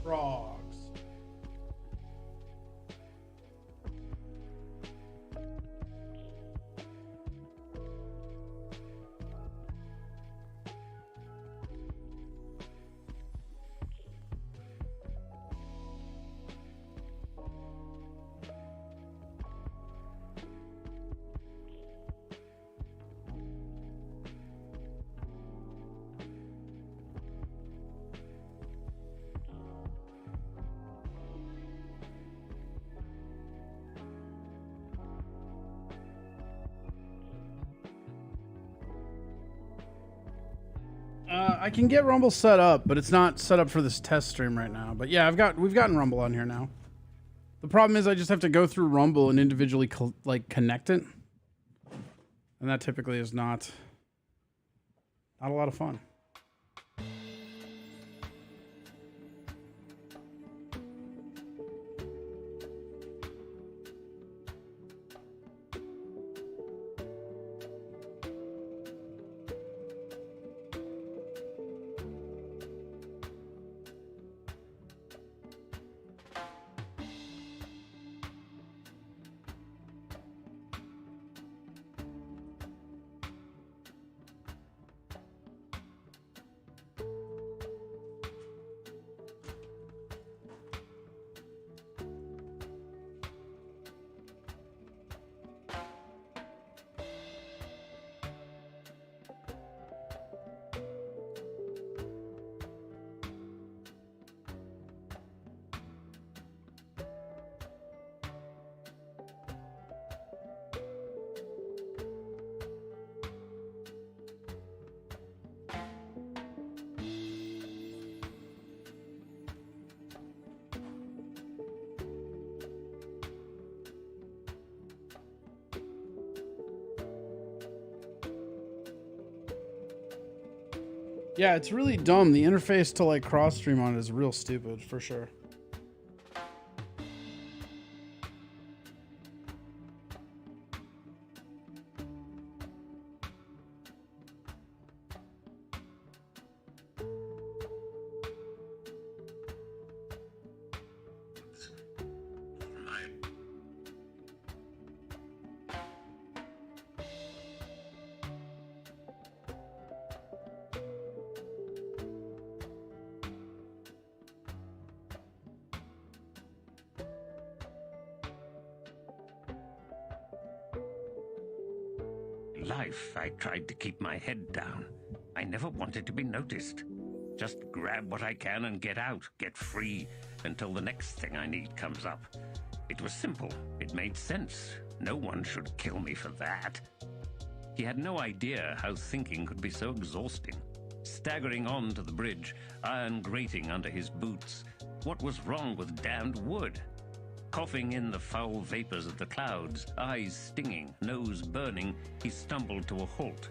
Frogs. I can get Rumble set up, but it's not set up for this test stream right now. But yeah, we've gotten Rumble on here now. The problem is I just have to go through Rumble and individually connect it, and that typically is not a lot of fun. Yeah, it's really dumb. The interface to like cross stream on it is real stupid for sure. Life, I tried to keep my head down. I never wanted to be noticed. Just grab what I can and get out, get free, until the next thing I need comes up. It was simple. It made sense. No one should kill me for that. He had no idea how thinking could be so exhausting. Staggering on to the bridge, iron grating under his boots. What was wrong with damned wood? Coughing in the foul vapors of the clouds, eyes stinging, nose burning, he stumbled to a halt.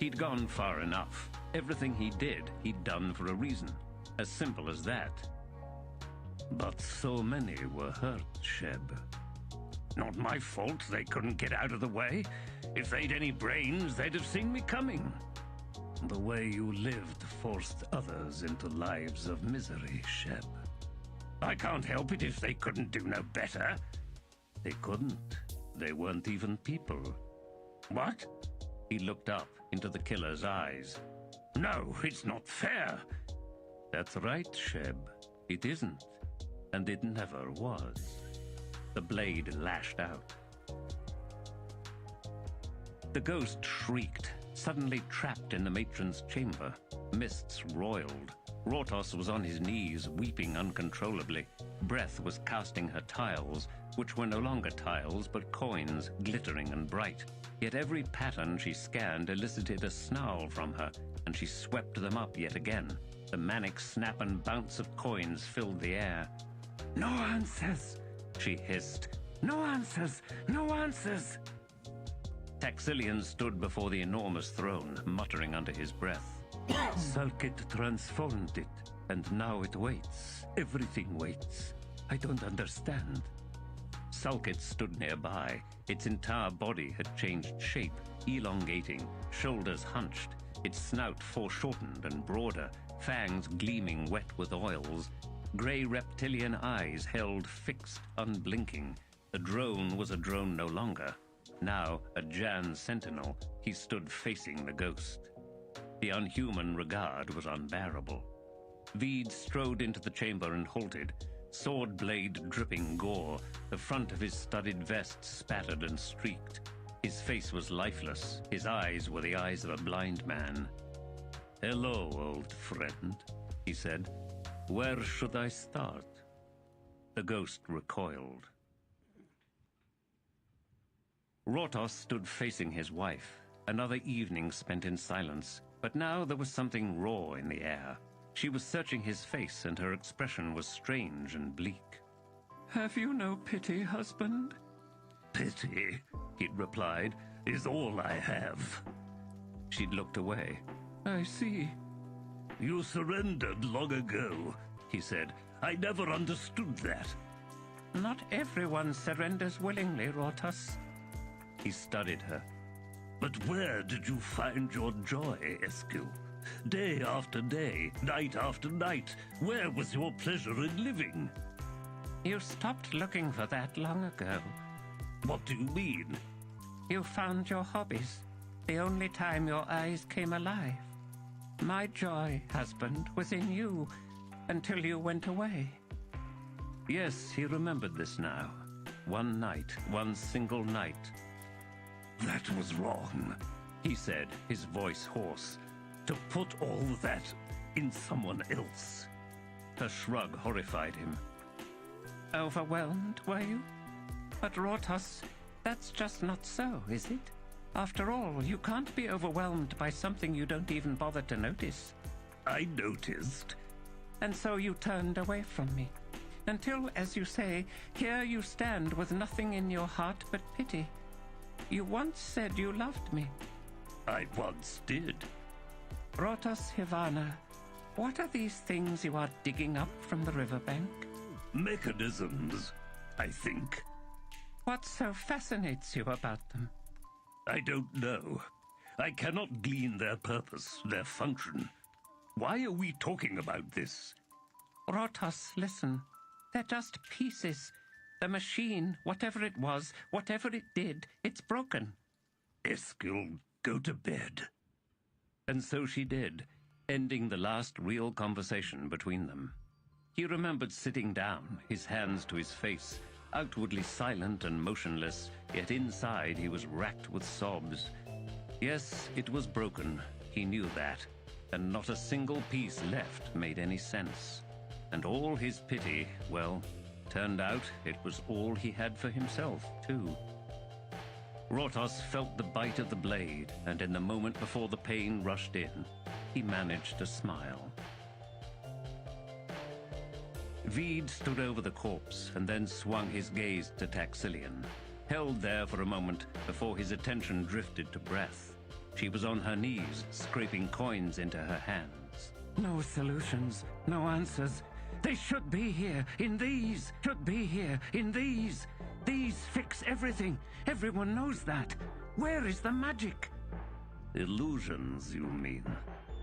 He'd gone far enough. Everything he did, he'd done for a reason. As simple as that. But so many were hurt, Sheb. Not my fault they couldn't get out of the way. If they'd any brains, they'd have seen me coming. The way you lived forced others into lives of misery, Sheb. I can't help it if they couldn't do no better. They couldn't. They weren't even people. What? He looked up into the killer's eyes. No, it's not fair. That's right, Sheb. It isn't. And it never was. The blade lashed out. The ghost shrieked, suddenly trapped in the matron's chamber. Mists roiled. Rortos was on his knees, weeping uncontrollably. Breath was casting her tiles, which were no longer tiles, but coins, glittering and bright. Yet every pattern she scanned elicited a snarl from her, and she swept them up yet again. The manic snap and bounce of coins filled the air. "No answers," she hissed. "No answers! No answers!" Taxilian stood before the enormous throne, muttering under his breath. Sulkit transformed it, and now it waits. Everything waits. I don't understand. Sulkit stood nearby. Its entire body had changed shape, elongating, shoulders hunched, its snout foreshortened and broader, fangs gleaming wet with oils. Grey reptilian eyes held fixed, unblinking. A drone was a drone no longer. Now, a Jan sentinel, he stood facing the ghost. The unhuman regard was unbearable. Veed strode into the chamber and halted, sword blade dripping gore, the front of his studded vest spattered and streaked. His face was lifeless. His eyes were the eyes of a blind man. "Hello, old friend," he said. "Where should I start?" The ghost recoiled. Rotos stood facing his wife, another evening spent in silence, but now there was something raw in the air. She was searching his face, and her expression was strange and bleak. "Have you no pity, husband?" "Pity," he'd replied, "is all I have." She'd looked away. "I see." "You surrendered long ago," he said. "I never understood that." "Not everyone surrenders willingly, Rotos." He studied her. "But where did you find your joy, Eskil? Day after day, night after night, where was your pleasure in living?" "You stopped looking for that long ago." "What do you mean?" "You found your hobbies, the only time your eyes came alive. My joy, husband, was in you, until you went away." Yes, he remembered this now. One night, one single night. "That was wrong," he said, his voice hoarse. "To put all that in someone else." Her shrug horrified him. "Overwhelmed, were you? But Rotos, that's just not so, is it? After all, you can't be overwhelmed by something you don't even bother to notice." "I noticed." "And so you turned away from me. Until, as you say, here you stand with nothing in your heart but pity. You once said you loved me." "I once did." "Rotos Hivana, what are these things you are digging up from the riverbank?" "Mechanisms, I think." "What so fascinates you about them?" "I don't know. I cannot glean their purpose, their function. Why are we talking about this?" "Rotos, listen. They're just pieces. The machine, whatever it was, whatever it did, it's broken." "Eskil, go to bed." And so she did, ending the last real conversation between them. He remembered sitting down, his hands to his face, outwardly silent and motionless, yet inside he was racked with sobs. Yes, it was broken, he knew that, and not a single piece left made any sense. And all his pity, well, turned out it was all he had for himself, too. Rotos felt the bite of the blade, and in the moment before the pain rushed in, he managed to smile. Veed stood over the corpse and then swung his gaze to Taxillian, held there for a moment before his attention drifted to breath. She was on her knees, scraping coins into her hands. "No solutions, no answers. They should be here, in these, should be here, in these. These fix everything. Everyone knows that. Where is the magic?" "Illusions, you mean?"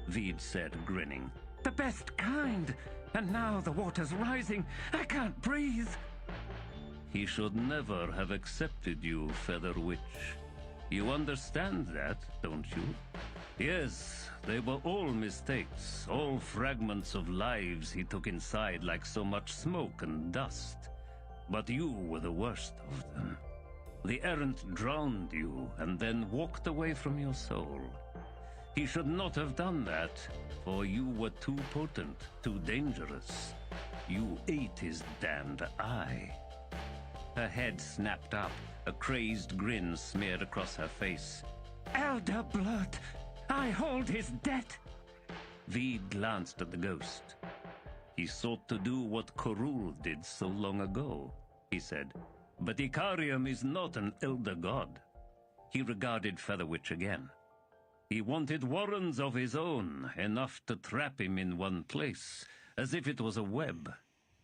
Veed said, grinning. "The best kind. And now the water's rising. I can't breathe." "He should never have accepted you, Feather Witch. You understand that, don't you? Yes, they were all mistakes, all fragments of lives he took inside like so much smoke and dust. But you were the worst of them. The errant drowned you and then walked away from your soul. He should not have done that, for you were too potent, too dangerous. You ate his damned eye." Her head snapped up, a crazed grin smeared across her face. "Elder blood! I hold his debt!" Veed glanced at the ghost. "He sought to do what Korul did so long ago," he said. "But Ikariam is not an elder god." He regarded Featherwitch again. "He wanted warrens of his own, enough to trap him in one place, as if it was a web.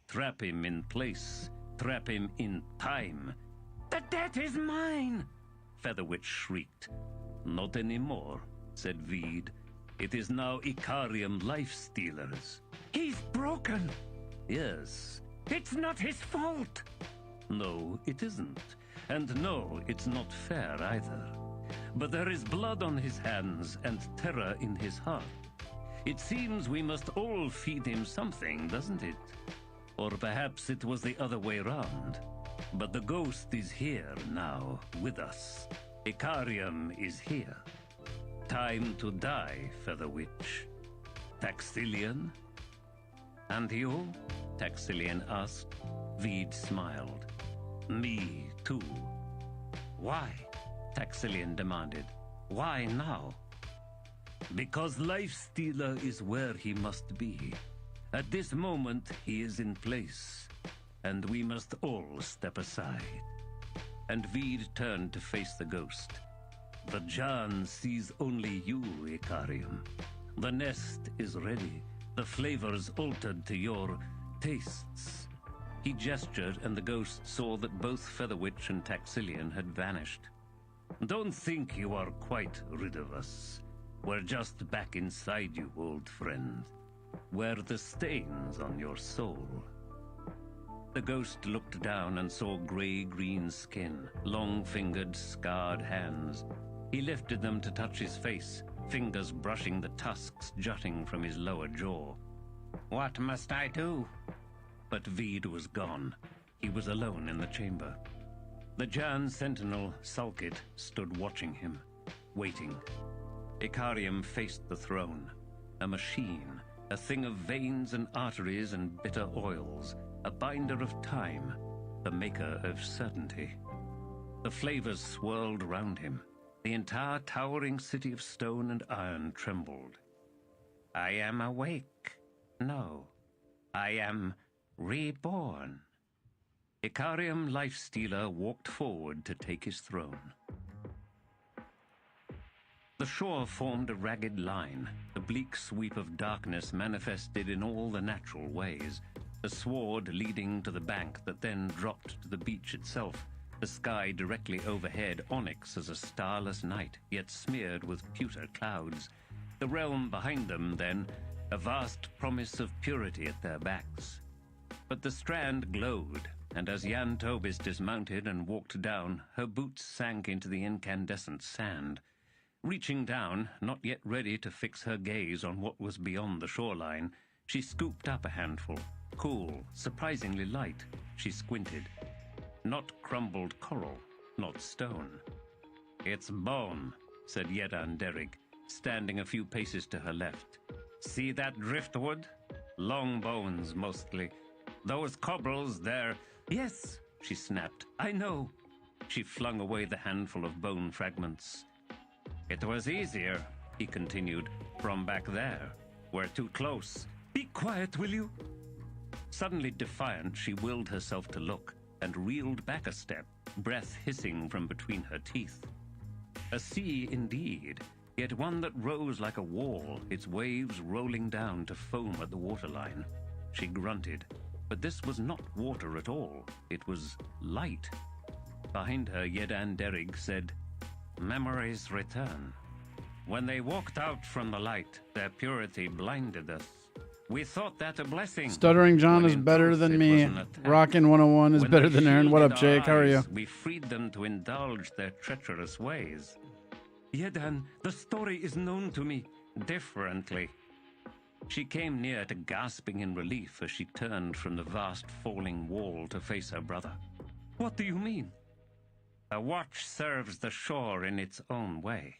Trap him in place, trap him in time." "The debt is mine!" Featherwitch shrieked. "Not anymore," said Veed. "It is now Ikariam life stealers." "He's broken!" Yes. It's not his fault! No, it isn't. And no, it's not fair either. But there is blood on his hands and terror in his heart. It seems we must all feed him something, doesn't it? Or perhaps it was the other way round. But the ghost is here now, with us. Icarium is here. Time to die, Feather Witch. Taxillian? And you? Taxillian asked. Veed smiled. Me, too. Why? Taxillian demanded. Why now? Because Lifestealer is where he must be. At this moment, he is in place, and we must all step aside. And Veed turned to face the ghost. The Jan sees only you, Icarium. The nest is ready, the flavors altered to your tastes. He gestured, and the ghost saw that both Featherwitch and Taxillian had vanished. Don't think you are quite rid of us. We're just back inside you, old friend. We're the stains on your soul. The ghost looked down and saw gray-green skin, long-fingered, scarred hands. He lifted them to touch his face, fingers brushing the tusks jutting from his lower jaw. What must I do? But Veed was gone. He was alone in the chamber. The Jan sentinel, Sulkit, stood watching him, waiting. Icarium faced the throne, a machine, a thing of veins and arteries and bitter oils, a binder of time, the maker of certainty. The flavors swirled round him. The entire towering city of stone and iron trembled. I am awake. No, I am reborn. Icarium Lifestealer walked forward to take his throne. The shore formed a ragged line, the bleak sweep of darkness manifested in all the natural ways, the sward leading to the bank that then dropped to the beach itself, the sky directly overhead onyx as a starless night, yet smeared with pewter clouds, the realm behind them, then, a vast promise of purity at their backs. But the strand glowed, and as Jan Tobis dismounted and walked down, her boots sank into the incandescent sand. Reaching down, not yet ready to fix her gaze on what was beyond the shoreline, she scooped up a handful. Cool, surprisingly light. She squinted. Not crumbled coral, not stone. It's bone, said Yedan Derrig, standing a few paces to her left. See that driftwood? Long bones, mostly. Those cobbles, they're... Yes, she snapped. I know. She flung away the handful of bone fragments. It was easier, he continued, from back there. We're too close. Be quiet, will you? Suddenly defiant, she willed herself to look, and reeled back a step, breath hissing from between her teeth. A sea indeed, yet one that rose like a wall, its waves rolling down to foam at the waterline. She grunted, but this was not water at all. It was light. Behind her, Yedan Derrig said, Memories return. When they walked out from the light, their purity blinded us. We thought that a blessing. Stuttering John when is in better truth than it me. was an attack. Rockin' 101 is When better they than Aaron. What up, shielded our Jake? How are you? eyes, we freed them to indulge their treacherous ways. Yedan, the story is known to me differently. She came near to gasping in relief as she turned from the vast falling wall to face her brother. What do you mean? A watch serves the shore in its own way.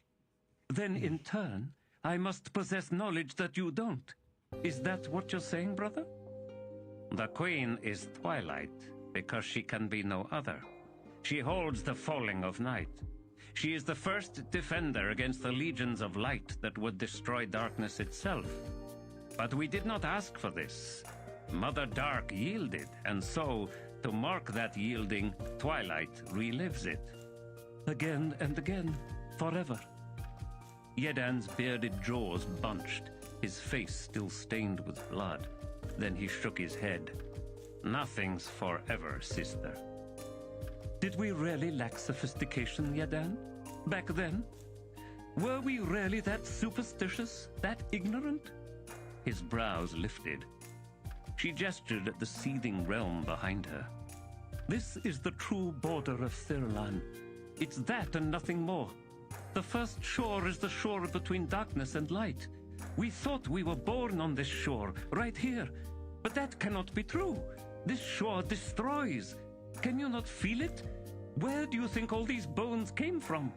Then, in turn, I must possess knowledge that you don't. Is that what you're saying, brother? The Queen is Twilight, because she can be no other. She holds the falling of night. She is the first defender against the legions of light that would destroy darkness itself. But we did not ask for this. Mother Dark yielded, and so, to mark that yielding, Twilight relives it. Again and again, forever. Yedan's bearded jaws bunched, his face still stained with blood. Then he shook his head. Nothing's forever, sister. Did we really lack sophistication, Yedan? Back then? Were we really that superstitious, that ignorant? His brows lifted. She gestured at the seething realm behind her. This is the true border of Thirlan. It's that and nothing more. The first shore is the shore between darkness and light. We thought we were born on this shore, right here. But that cannot be true. This shore destroys. Can you not feel it? Where do you think all these bones came from?